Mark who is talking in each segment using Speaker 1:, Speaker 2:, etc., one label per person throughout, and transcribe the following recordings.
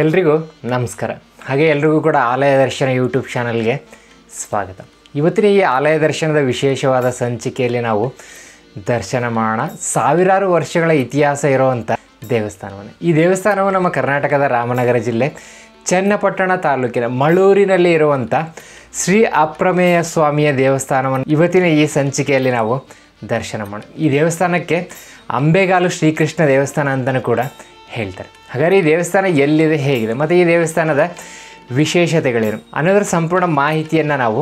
Speaker 1: ಎಲ್ರಿಗೂ ನಮಸ್ಕಾರ. ಹಾಗೆ ಎಲ್ರಿಗೂ ಕೂಡ ಆಲಯದರ್ಶನ ಯೂಟ್ಯೂಬ್ ಚಾನಲ್ಗೆ ಸ್ವಾಗತ. ಇವತ್ತಿನ ಈ ಆಲಯದರ್ಶನದ ವಿಶೇಷವಾದ ಸಂಚಿಕೆಯಲ್ಲಿ ನಾವು ದರ್ಶನ ಮಾಡೋಣ ಸಾವಿರಾರು ವರ್ಷಗಳ ಇತಿಹಾಸ ಇರುವಂಥ ದೇವಸ್ಥಾನವನ್ನು. ಈ ದೇವಸ್ಥಾನವು ನಮ್ಮ ಕರ್ನಾಟಕದ ರಾಮನಗರ ಜಿಲ್ಲೆ ಚನ್ನಪಟ್ಟಣ ತಾಲೂಕಿನ ಮಳೂರಿನಲ್ಲಿ ಇರುವಂಥ ಶ್ರೀ ಅಪ್ರಮೇಯ ಸ್ವಾಮಿಯ ದೇವಸ್ಥಾನವನ್ನು ಇವತ್ತಿನ ಈ ಸಂಚಿಕೆಯಲ್ಲಿ ನಾವು ದರ್ಶನ ಮಾಡೋಣ. ಈ ದೇವಸ್ಥಾನಕ್ಕೆ ಅಂಬೆಗಾಲು ಶ್ರೀಕೃಷ್ಣ ದೇವಸ್ಥಾನ ಅಂತಲೂ ಕೂಡ ಹೇಳ್ತಾರೆ. ಹಾಗಾದರೆ ಈ ದೇವಸ್ಥಾನ ಎಲ್ಲಿದೆ, ಹೇಗಿದೆ ಮತ್ತು ಈ ದೇವಸ್ಥಾನದ ವಿಶೇಷತೆಗಳೇನು ಅನ್ನೋದರ ಸಂಪೂರ್ಣ ಮಾಹಿತಿಯನ್ನು ನಾವು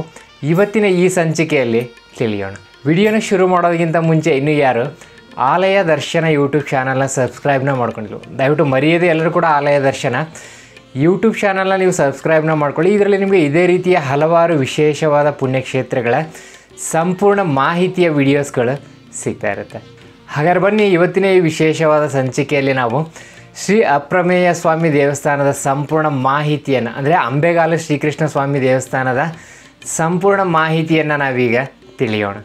Speaker 1: ಇವತ್ತಿನ ಈ ಸಂಚಿಕೆಯಲ್ಲಿ ತಿಳಿಯೋಣ. ವಿಡಿಯೋನ ಶುರು ಮಾಡೋದಕ್ಕಿಂತ ಮುಂಚೆ ಇನ್ನೂ ಯಾರು ಆಲಯ ದರ್ಶನ ಯೂಟ್ಯೂಬ್ ಚಾನಲ್ನ ಸಬ್ಸ್ಕ್ರೈಬ್ನ ಮಾಡ್ಕೊಂಡಿಲ್ಲ, ದಯವಿಟ್ಟು ಮರೆಯದೆ ಎಲ್ಲರೂ ಕೂಡ ಆಲಯ ದರ್ಶನ ಯೂಟ್ಯೂಬ್ ಚಾನಲ್ನ ನೀವು ಸಬ್ಸ್ಕ್ರೈಬ್ನ ಮಾಡ್ಕೊಳ್ಳಿ. ಇದರಲ್ಲಿ ನಿಮಗೆ ಇದೇ ರೀತಿಯ ಹಲವಾರು ವಿಶೇಷವಾದ ಪುಣ್ಯಕ್ಷೇತ್ರಗಳ ಸಂಪೂರ್ಣ ಮಾಹಿತಿಯ ವಿಡಿಯೋಸ್ಗಳು ಸಿಗ್ತಾ ಇರುತ್ತೆ. ಹಾಗಾದ್ರೆ ಬನ್ನಿ, ಇವತ್ತಿನ ಈ ವಿಶೇಷವಾದ ಸಂಚಿಕೆಯಲ್ಲಿ ನಾವು ಶ್ರೀ ಅಪ್ರಮೇಯ ಸ್ವಾಮಿ ದೇವಸ್ಥಾನದ ಸಂಪೂರ್ಣ ಮಾಹಿತಿಯನ್ನು, ಅಂದರೆ ಅಂಬೆಗಾಲು ಶ್ರೀಕೃಷ್ಣ ಸ್ವಾಮಿ ದೇವಸ್ಥಾನದ ಸಂಪೂರ್ಣ ಮಾಹಿತಿಯನ್ನು ನಾವೀಗ ತಿಳಿಯೋಣ.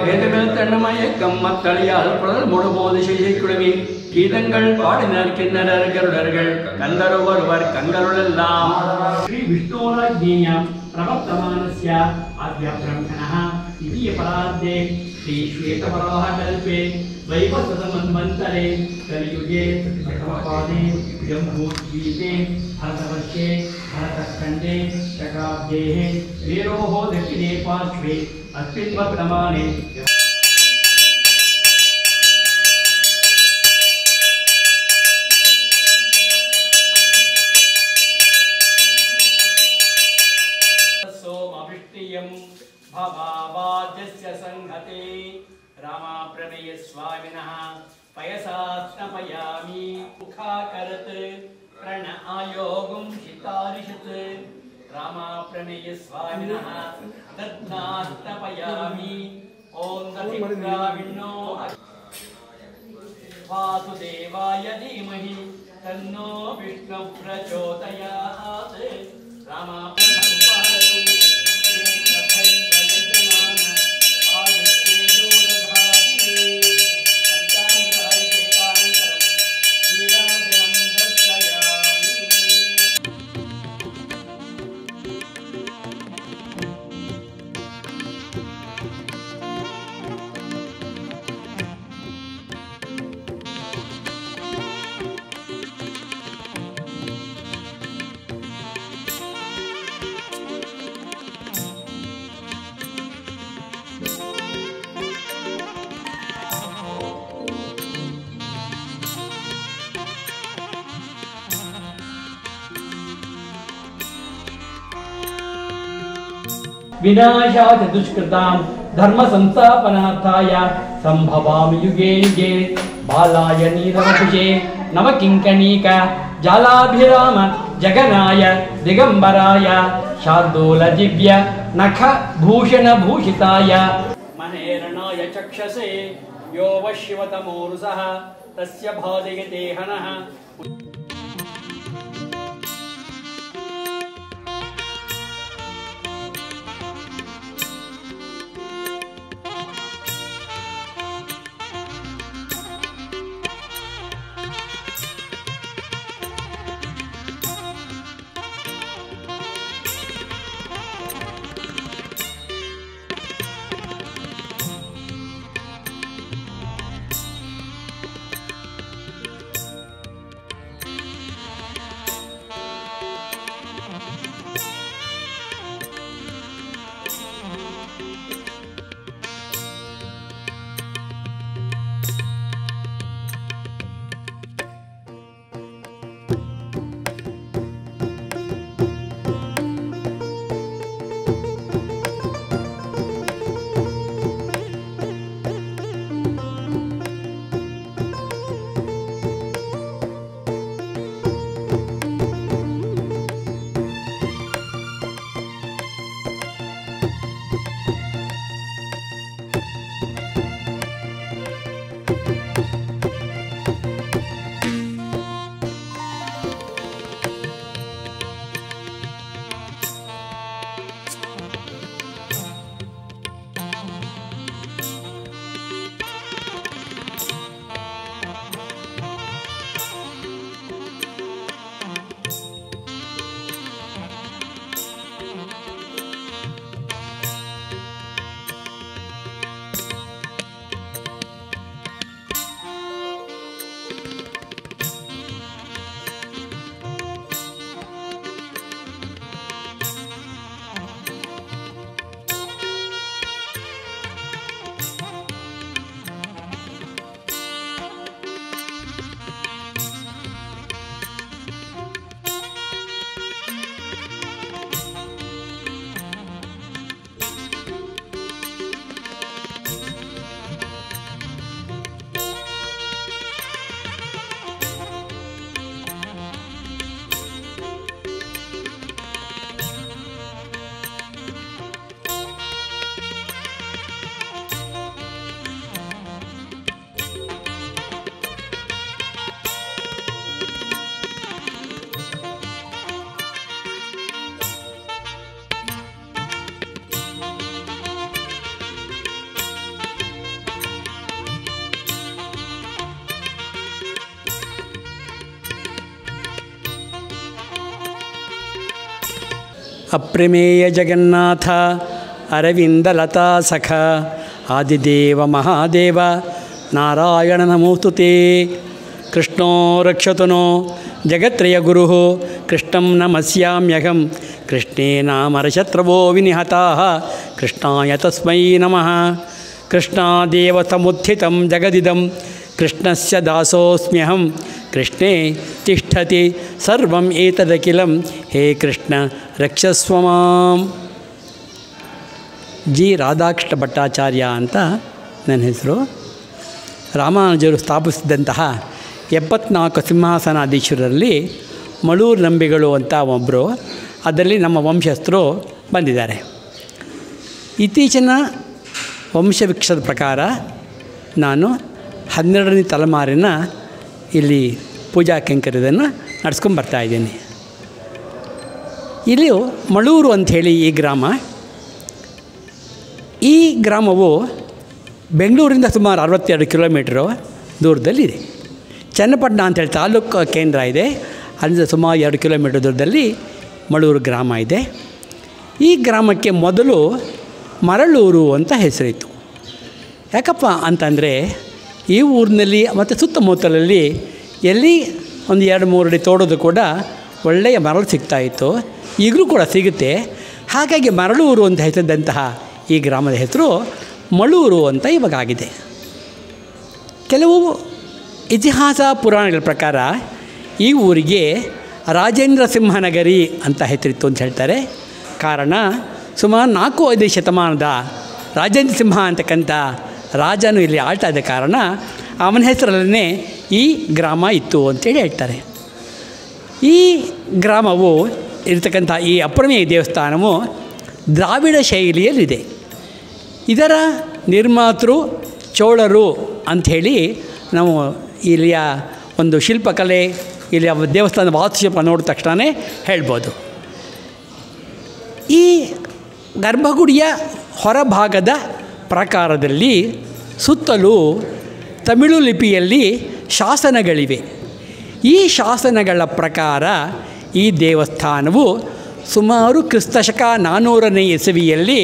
Speaker 2: வேதமெழுத்தண்ணமய கம்மத்தளியால் புலர் முழுபோது செய்குழுமி கீதங்கள் பாடினர் கிண்ணறர் கருடர்கள் கந்தரு ஒருவர் கங்களுளெல்லாம் ஸ்ரீ விஷ்ணோராஜ்ஞேயம் பிரவர்த்தமானஸ்ய ஆத்ய பிரம்மணः द्वितीयपरार्धे श्रीश्वेतवराहकल्पे वैवस्वतमन्वन्तरे कलियुगे प्रथमपादे जम्बूद्वीपे भरतवर्षे भरतखण्डे शकाब्देः मेरोः दक्षिणे पार्श्वे अस्मिन्वप्रमाणे भवावाद्यस्य संहते रामाप्रमेय स्वामिनः पयसा स्नपयामि मुखाकरत् प्रण आयोगं शितारिषत् रामाप्रमेय स्वामिनः दद्ना स्नपयामि ॐ दधिग्राविण्णो वासुदेवाय धीमहि तन्नो विष्णु प्रचोदयात् रामाप्रमेय विनाशात् दुष्कृतां धर्म संस्थापनार्थाय संभवामि युगे युगे बालाय नीरवपुषे नवकिङ्कणीक जालाभिराम जगनाय दिगंबराय शार्दूल दिव्य नख भूषण भूषिताय मनेरणाय चक्षसे यो वशिवतमोरुसः तस्य भादयते हनः
Speaker 3: अप्रमेय जगन्नाथ
Speaker 2: ಅರವಿಂದಲತಾ ಸಖ ಆದಿದೇವ ಮಹಾದೇವ ನಾರಾಯಣ ನಮೋಸ್ತುತೇ. ಕೃಷ್ಣೋ ರಕ್ಷತುನೋ ಜಗತ್ರಯ ಗುರು ಕೃಷ್ಣಂ ನಮಸ್ಯಾಮ್ಯಹಂ ಕೃಷ್ಣೇ ನಾಮರಶತ್ರವೋ ವಿನಿಹತಾಃ ಕೃಷ್ಣಾಯ ತಸ್ಮೈ ನಮಃ. ಕೃಷ್ಣಾದೇವ ಸಮುತ್ಥಿತಂ ಜಗದಿದಂ ಕೃಷ್ಣಸ್ಯ ದಾಸೋಸ್ಮ್ಯಹಂ ಕೃಷ್ಣೇ ತಿಷ್ಠತಿ ಸರ್ವಂ ಏತದಖಿಲಂ ಹೇ ಕೃಷ್ಣ ರಕ್ಷಸ್ವ ಮಾಂ. ಜಿ ರಾಧಾಕೃಷ್ಣ ಭಟ್ಟಾಚಾರ್ಯ ಅಂತ ನನ್ನ ಹೆಸರು. ರಾಮಾನುಜರು ಸ್ಥಾಪಿಸಿದಂತಹ 74 ಸಿಂಹಾಸನಾಧೀಶ್ವರರಲ್ಲಿ ಮಳೂರು ನಂಬಿಗಳು ಅಂತ ಒಬ್ಬರು, ಅದರಲ್ಲಿ ನಮ್ಮ ವಂಶಸ್ಥರು ಬಂದಿದ್ದಾರೆ. ಇತ್ತೀಚಿನ ವಂಶವೃಕ್ಷದ ಪ್ರಕಾರ ನಾನು 12ನೇ ತಲೆಮಾರಿನ ಇಲ್ಲಿ ಪೂಜಾ ಕೈಂಕರ್ಯವನ್ನು ನಡೆಸ್ಕೊಂಡು ಬರ್ತಾಯಿದ್ದೀನಿ. ಇಲ್ಲಿ ಮಳೂರು ಅಂಥೇಳಿ ಈ ಗ್ರಾಮ. ಈ ಗ್ರಾಮವು ಬೆಂಗಳೂರಿಂದ ಸುಮಾರು 62 ಕಿಲೋಮೀಟ್ರು ದೂರದಲ್ಲಿದೆ. ಚನ್ನಪಟ್ಟಣ ಅಂಥೇಳಿ ತಾಲೂಕು ಕೇಂದ್ರ ಇದೆ, ಅಲ್ಲಿಂದ ಸುಮಾರು 2 ಕಿಲೋಮೀಟ್ರ್ ದೂರದಲ್ಲಿ ಮಳೂರು ಗ್ರಾಮ ಇದೆ. ಈ ಗ್ರಾಮಕ್ಕೆ ಮೊದಲು ಮರಳೂರು ಅಂತ ಹೆಸರಿತ್ತು. ಯಾಕಪ್ಪ ಅಂತಂದರೆ ಈ ಊರಿನಲ್ಲಿ ಮತ್ತು ಸುತ್ತಮುತ್ತಲಲ್ಲಿ ಎಲ್ಲಿ ಒಂದು 2-3 ಅಡಿ ತೋಡೋದು ಕೂಡ ಒಳ್ಳೆಯ ಮರಳು ಸಿಗ್ತಾಯಿತ್ತು, ಈಗಲೂ ಕೂಡ ಸಿಗುತ್ತೆ. ಹಾಗಾಗಿ ಮರಳೂರು ಅಂತ ಹೆಸರಿದಂತಹ ಈ ಗ್ರಾಮದ ಹೆಸರು ಮಳೂರು ಅಂತ ಇವಾಗ ಆಗಿದೆ. ಕೆಲವು ಇತಿಹಾಸ ಪುರಾಣಗಳ ಪ್ರಕಾರ ಈ ಊರಿಗೆ ರಾಜೇಂದ್ರ ಸಿಂಹನಗರಿ ಅಂತ ಹೆಸರಿತ್ತು ಅಂತ ಹೇಳ್ತಾರೆ. ಕಾರಣ ಸುಮಾರು 4-5 ಶತಮಾನದ ರಾಜೇಂದ್ರ ಸಿಂಹ ಅಂತಕ್ಕಂಥ ರಾಜನು ಇಲ್ಲಿ ಆಳ್ತಾ ಇದ್ದ ಕಾರಣ ಅವನ ಹೆಸರಲ್ಲೇ ಈ ಗ್ರಾಮ ಇತ್ತು ಅಂತೇಳಿ ಹೇಳ್ತಾರೆ. ಈ ಗ್ರಾಮವು ಇರತಕ್ಕಂಥ ಈ ಅಪ್ರಮೇಯ ದೇವಸ್ಥಾನವು ದ್ರಾವಿಡ ಶೈಲಿಯಲ್ಲಿದೆ. ಇದರ ನಿರ್ಮಾತೃ ಚೋಳರು ಅಂಥೇಳಿ ನಾವು ಇಲ್ಲಿಯ ಒಂದು ಶಿಲ್ಪಕಲೆ, ಇಲ್ಲಿಯ ದೇವಸ್ಥಾನದ ವಾಸ್ತುಶಿಲ್ಪ ನೋಡಿದ ತಕ್ಷಣ ಹೇಳ್ಬೋದು. ಈ ಗರ್ಭಗುಡಿಯ ಹೊರಭಾಗದ ಪ್ರಾಕಾರದಲ್ಲಿ ಸುತ್ತಲೂ ತಮಿಳು ಲಿಪಿಯಲ್ಲಿ ಶಾಸನಗಳಿವೆ. ಈ ಶಾಸನಗಳ ಪ್ರಕಾರ ಈ ದೇವಸ್ಥಾನವು ಸುಮಾರು ಕ್ರಿಸ್ತಶಕ 400ನೇ ಇಸವಿಯಲ್ಲಿ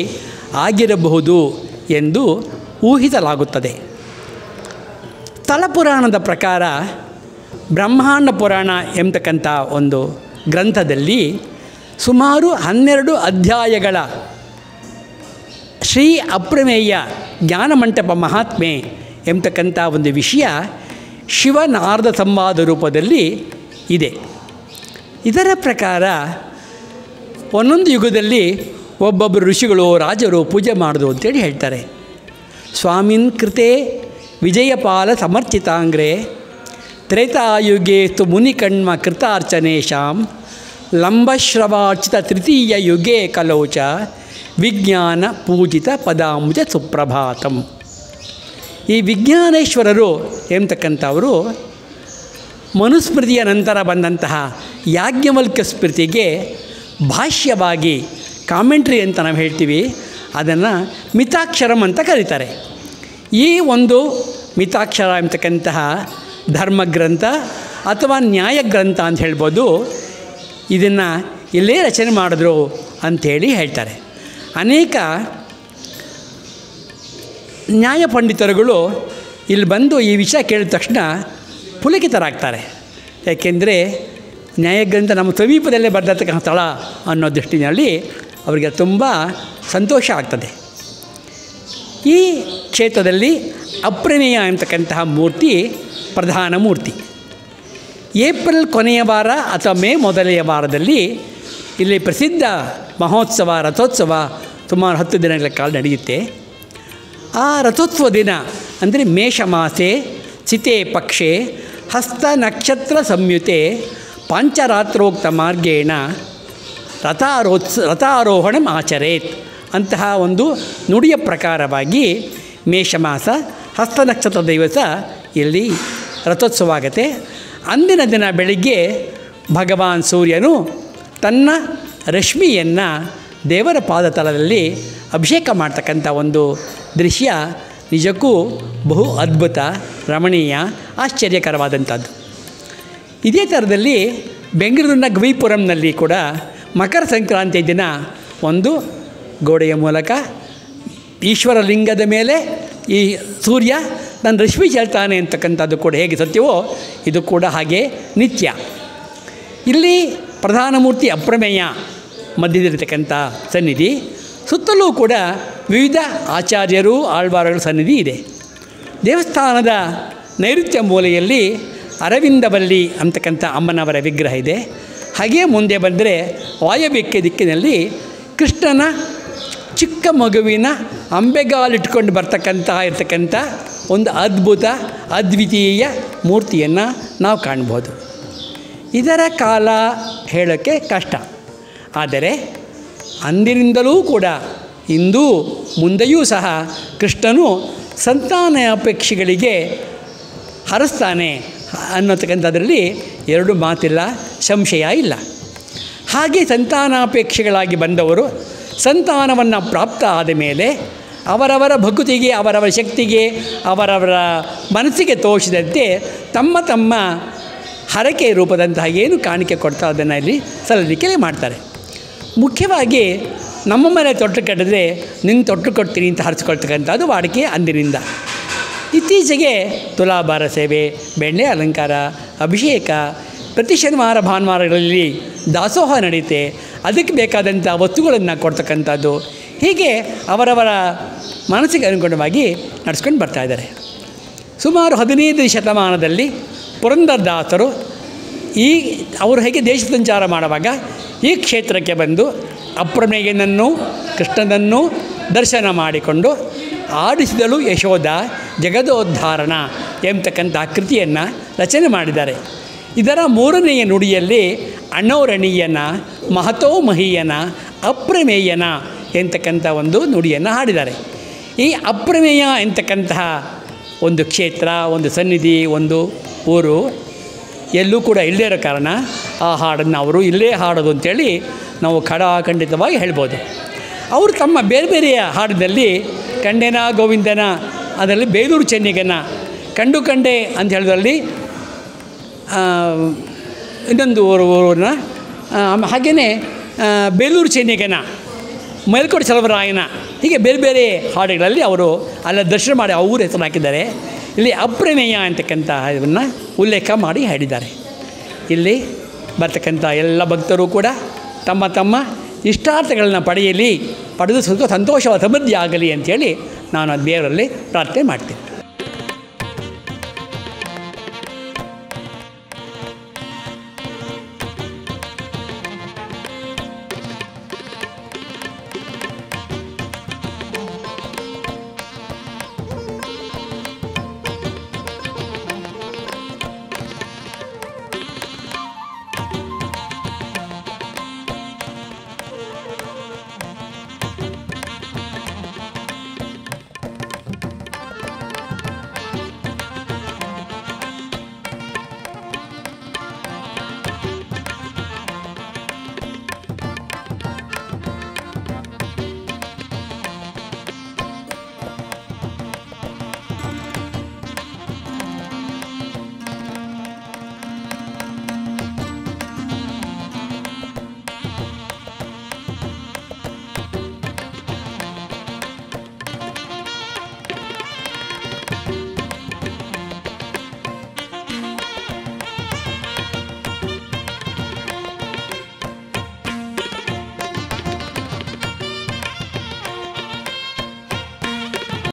Speaker 2: ಆಗಿರಬಹುದು ಎಂದು ಊಹಿಸಲಾಗುತ್ತದೆ. ಸ್ಥಳಪುರಾಣದ ಪ್ರಕಾರ ಬ್ರಹ್ಮಾಂಡ ಪುರಾಣ ಎಂಬತಕ್ಕಂಥ ಒಂದು ಗ್ರಂಥದಲ್ಲಿ ಸುಮಾರು 12 ಅಧ್ಯಾಯಗಳ ಶ್ರೀ ಅಪ್ರಮೇಯ ಜ್ಞಾನಮಂಟಪ ಮಹಾತ್ಮೆ ಎಂಬತಕ್ಕಂಥ ಒಂದು ವಿಷಯ ಶಿವನಾರದ ಸಂವಾದ ರೂಪದಲ್ಲಿ ಇದೆ. ಇದರ ಪ್ರಕಾರ ಒಂದೊಂದು ಯುಗದಲ್ಲಿ ಒಬ್ಬೊಬ್ಬರು ಋಷಿಗಳು ರಾಜರು ಪೂಜೆ ಮಾಡೋದು ಅಂತೇಳಿ ಹೇಳ್ತಾರೆ. ಸ್ವಾಮಿನ್ ಕೃತೆ ವಿಜಯಪಾಲ ಸಮರ್ಚಿತಾಂಗ್ರೆ ತ್ರೇತಾಯುಗೇ ತು ಮುನಿಕಣ್ಮ ಕೃತಾರ್ಚನೇಶಾಂ ಲಂಬಶ್ರವಾರ್ಚಿತ ತೃತೀಯ ಯುಗೇ ಕಲೌಚ ವಿಜ್ಞಾನ ಪೂಜಿತ ಪದಾಂಬುಜ ಸುಪ್ರಭಾತಂ. ಈ ವಿಜ್ಞಾನೇಶ್ವರರು ಎಂಬತಕ್ಕಂಥವರು ಮನುಸ್ಮೃತಿಯ ನಂತರ ಬಂದಂತಹ ಯಾಜ್ಞವಲ್ಕ್ಯ ಸ್ಮೃತಿಗೆ ಭಾಷ್ಯವಾಗಿ ಕಾಮೆಂಟ್ರಿ ಅಂತ ನಾವು ಹೇಳ್ತೀವಿ, ಅದನ್ನು ಮಿತಾಕ್ಷರಂ ಅಂತ ಕರೀತಾರೆ. ಈ ಒಂದು ಮಿತಾಕ್ಷರ ಎಂಬತಕ್ಕಂತಹ ಧರ್ಮಗ್ರಂಥ ಅಥವಾ ನ್ಯಾಯಗ್ರಂಥ ಅಂತ ಹೇಳ್ಬೋದು. ಇದನ್ನು ಇಲ್ಲೇ ರಚನೆ ಮಾಡಿದ್ರು ಅಂಥೇಳಿ ಹೇಳ್ತಾರೆ. ಅನೇಕ ನ್ಯಾಯ ಪಂಡಿತರುಗಳು ಇಲ್ಲಿ ಬಂದು ಈ ವಿಷಯ ಕೇಳಿದ ತಕ್ಷಣ ಪುಲಕಿತರಾಗ್ತಾರೆ. ಯಾಕೆಂದರೆ ನ್ಯಾಯಗ್ರಂಥ ನಮ್ಮ ಸಮೀಪದಲ್ಲೇ ಬರೆದಿರ್ತಕ್ಕಂಥ ಸ್ಥಳ ಅನ್ನೋ ದೃಷ್ಟಿನಲ್ಲಿ ಅವರಿಗೆ ತುಂಬ ಸಂತೋಷ ಆಗ್ತದೆ. ಈ ಕ್ಷೇತ್ರದಲ್ಲಿ ಅಪ್ರಮೇಯ ಎಂಬತಕ್ಕಂತಹ ಮೂರ್ತಿ ಪ್ರಧಾನ ಮೂರ್ತಿ. ಏಪ್ರಿಲ್ ಕೊನೆಯ ವಾರ ಅಥವಾ ಮೇ ಮೊದಲನೆಯ ವಾರದಲ್ಲಿ ಇಲ್ಲಿ ಪ್ರಸಿದ್ಧ ಮಹೋತ್ಸವ, ರಥೋತ್ಸವ ಸುಮಾರು 10 ದಿನಗಳ ಕಾಲ ನಡೆಯುತ್ತೆ. ಆ ರಥೋತ್ಸವ ದಿನ ಅಂದರೆ ಮೇಷಮಾಸೆ ಸಿತೆ ಪಕ್ಷೆ ಹಸ್ತ ನಕ್ಷತ್ರ ಸಂಯುತೆ ಪಾಂಚರಾತ್ರೋಕ್ತ ಮಾರ್ಗೇಣ ರಥಾರೋಹಣ ಆಚರೇತ್ ಅಂತಹ ಒಂದು ನುಡಿಯ ಪ್ರಕಾರವಾಗಿ ಮೇಷಮಾಸ ಹಸ್ತ ನಕ್ಷತ್ರ ದಿವಸ ಇಲ್ಲಿ ರಥೋತ್ಸವ ಆಗುತ್ತೆ. ಅಂದಿನ ದಿನ ಬೆಳಿಗ್ಗೆ ಭಗವಾನ್ ಸೂರ್ಯನು ತನ್ನ ರಶ್ಮಿಯನ್ನು ದೇವರ ಪಾದತಲದಲ್ಲಿ ಅಭಿಷೇಕ ಮಾಡ್ತಕ್ಕಂಥ ಒಂದು ದೃಶ್ಯ ನಿಜಕ್ಕೂ ಬಹು ಅದ್ಭುತ, ರಮಣೀಯ, ಆಶ್ಚರ್ಯಕರವಾದಂಥದ್ದು. ಇದೇ ಥರದಲ್ಲಿ ಬೆಂಗಳೂರಿನ ಗವಿಪುರಂನಲ್ಲಿ ಕೂಡ ಮಕರ ಸಂಕ್ರಾಂತಿಯ ದಿನ ಒಂದು ಗೋಡೆಯ ಮೂಲಕ ಈಶ್ವರ ಲಿಂಗದ ಮೇಲೆ ಈ ಸೂರ್ಯ ನನ್ನ ರಶ್ಮಿ ಚೆಲ್ತಾನೆ ಅಂತಕ್ಕಂಥದ್ದು ಕೂಡ ಹೇಗೆ ಸತ್ಯವೋ ಇದು ಕೂಡ ಹಾಗೆ ನಿತ್ಯ. ಇಲ್ಲಿ ಪ್ರಧಾನ ಮೂರ್ತಿ ಅಪ್ರಮೇಯ ಮಧ್ಯದಲ್ಲಿರ್ತಕ್ಕಂಥ ಸನ್ನಿಧಿ, ಸುತ್ತಲೂ ಕೂಡ ವಿವಿಧ ಆಚಾರ್ಯರು ಆಳ್ವಾರಗಳ ಸನ್ನಿಧಿ ಇದೆ. ದೇವಸ್ಥಾನದ ನೈಋತ್ಯ ಮೂಲೆಯಲ್ಲಿ ಅರವಿಂದವಲ್ಲಿ ಅಂತಕ್ಕಂಥ ಅಮ್ಮನವರ ವಿಗ್ರಹ ಇದೆ. ಹಾಗೆಯೇ ಮುಂದೆ ಬಂದರೆ ವಾಯವ್ಯಕ್ಕೆ ದಿಕ್ಕಿನಲ್ಲಿ ಕೃಷ್ಣನ ಚಿಕ್ಕ ಮಗುವಿನ ಅಂಬೆಗಾಲಿಟ್ಕೊಂಡು ಇರ್ತಕ್ಕಂಥ ಒಂದು ಅದ್ಭುತ ಅದ್ವಿತೀಯ ಮೂರ್ತಿಯನ್ನು ನಾವು ಕಾಣ್ಬೋದು. ಇದರ ಕಾಲ ಹೇಳೋಕ್ಕೆ ಕಷ್ಟ, ಆದರೆ ಅಂದಿನಿಂದಲೂ ಕೂಡ ಇಂದು ಮುಂದೆಯೂ ಸಹ ಕೃಷ್ಣನು ಸಂತಾನ ಅಪೇಕ್ಷೆಗಳಿಗೆ ಹರಿಸ್ತಾನೆ ಅನ್ನೋತಕ್ಕಂಥದ್ರಲ್ಲಿ ಎರಡು ಮಾತಿಲ್ಲ, ಸಂಶಯ ಇಲ್ಲ. ಹಾಗೆ ಸಂತಾನಾಪೇಕ್ಷೆಗಳಾಗಿ ಬಂದವರು ಸಂತಾನವನ್ನು ಪ್ರಾಪ್ತ ಆದ ಮೇಲೆ ಅವರವರ ಭಕ್ತಿಗೆ, ಅವರವರ ಶಕ್ತಿಗೆ, ಅವರವರ ಮನಸ್ಸಿಗೆ ತೋಚಿದಂತೆ ತಮ್ಮ ತಮ್ಮ ಹರಕೆ ರೂಪದಂತಹ ಏನು ಕಾಣಿಕೆ ಕೊಡ್ತಾ ಅದನ್ನು ಇಲ್ಲಿ ಸಲ್ಲಿಕೆ ಮಾಡ್ತಾರೆ. ಮುಖ್ಯವಾಗಿ ನಮ್ಮ ಮನೆ ತೊಟ್ಟು ಕಟ್ಟಿದ್ರೆ ನಿನ್ನ ತೊಟ್ಟು ಕೊಡ್ತೀನಿ ಅಂತ ಹರಿಸ್ಕೊಳ್ತಕ್ಕಂಥದ್ದು ವಾಡಿಕೆ ಅಂದಿನಿಂದ. ಇತ್ತೀಚೆಗೆ ತುಲಾಭಾರ ಸೇವೆ, ಬೆಣ್ಣೆ ಅಲಂಕಾರ, ಅಭಿಷೇಕ, ಪ್ರತಿ ಶನಿವಾರ ಭಾನುವಾರಗಳಲ್ಲಿ ದಾಸೋಹ ನಡೆಯುತ್ತೆ, ಅದಕ್ಕೆ ಬೇಕಾದಂಥ ವಸ್ತುಗಳನ್ನು ಕೊಡ್ತಕ್ಕಂಥದ್ದು, ಹೀಗೆ ಅವರವರ ಮನಸ್ಸಿಗೆ ಅನುಗುಣವಾಗಿ ನಡೆಸ್ಕೊಂಡು ಬರ್ತಾಯಿದ್ದಾರೆ. ಸುಮಾರು 15ನೇ ಶತಮಾನದಲ್ಲಿ ಪುರಂದರದಾಸರು ಅವರು ಹೇಗೆ ದೇಶ ಸಂಚಾರ ಮಾಡುವಾಗ ಈ ಕ್ಷೇತ್ರಕ್ಕೆ ಬಂದು ಅಪ್ರಮೇಯನನ್ನು ಕೃಷ್ಣನನ್ನು ದರ್ಶನ ಮಾಡಿಕೊಂಡು ಆಡಿಸಿದಳು ಯಶೋಧ ಜಗದೋದ್ಧಾರಣ ಎಂಬತಕ್ಕಂಥ ಕೃತಿಯನ್ನು ರಚನೆ ಮಾಡಿದ್ದಾರೆ. ಇದರ 3ನೆಯ ನುಡಿಯಲ್ಲಿ ಅಣೋರಣೀಯನ ಮಹತೋ ಮಹೀಯನ ಅಪ್ರಮೇಯನ ಎಂತಕ್ಕಂಥ ಒಂದು ನುಡಿಯನ್ನು ಹಾಡಿದ್ದಾರೆ. ಈ ಅಪ್ರಮೇಯ ಎಂತಕ್ಕಂತಹ ಒಂದು ಕ್ಷೇತ್ರ, ಒಂದು ಸನ್ನಿಧಿ, ಒಂದು ಊರು ಎಲ್ಲೂ ಕೂಡ ಇಲ್ಲದೇ ಇರೋ ಕಾರಣ ಆ ಹಾಡನ್ನು ಅವರು ಇಲ್ಲೇ ಹಾಡೋದು ಅಂಥೇಳಿ ನಾವು ಖಂಡಿತವಾಗಿ ಹೇಳ್ಬೋದು. ಅವರು ತಮ್ಮ ಬೇರೆ ಬೇರೆಯ ಹಾಡಿನಲ್ಲಿ ಕಂಡೆನ ಗೋವಿಂದನ, ಅದರಲ್ಲಿ ಬೇಲೂರು ಚೆನ್ನಿಗನ, ಕಂಡೆ ಅಂತ ಹೇಳಿದ್ರಲ್ಲಿ ಇನ್ನೊಂದು ಊರನ್ನ, ಹಾಗೆಯೇ ಬೇಲೂರು ಚೆನ್ನಿಗನ, ಮೇಲ್ಕೋಟೆ ಚಲವರಾಯನ, ಹೀಗೆ ಬೇರೆ ಬೇರೆ ಹಾಡುಗಳಲ್ಲಿ ಅವರು ಅಲ್ಲ ದರ್ಶನ ಮಾಡಿ ಅವ್ರ ಹೆಸರು ಹಾಕಿದ್ದಾರೆ. ಇಲ್ಲಿ ಅಪ್ರಮೇಯ ಅಂತಕ್ಕಂಥ ಇದನ್ನು ಉಲ್ಲೇಖ ಮಾಡಿ ಹೇಳಿದ್ದಾರೆ. ಇಲ್ಲಿ ಬರ್ತಕ್ಕಂಥ ಎಲ್ಲ ಭಕ್ತರು ಕೂಡ ತಮ್ಮ ತಮ್ಮ ಇಷ್ಟಾರ್ಥಗಳನ್ನ ಪಡೆದು ಸಂತೋಷ ಸಮೃದ್ಧಿ ಆಗಲಿ ಅಂಥೇಳಿ ನಾನು ದೇವರಲ್ಲಿ ಪ್ರಾರ್ಥನೆ ಮಾಡ್ತೀನಿ.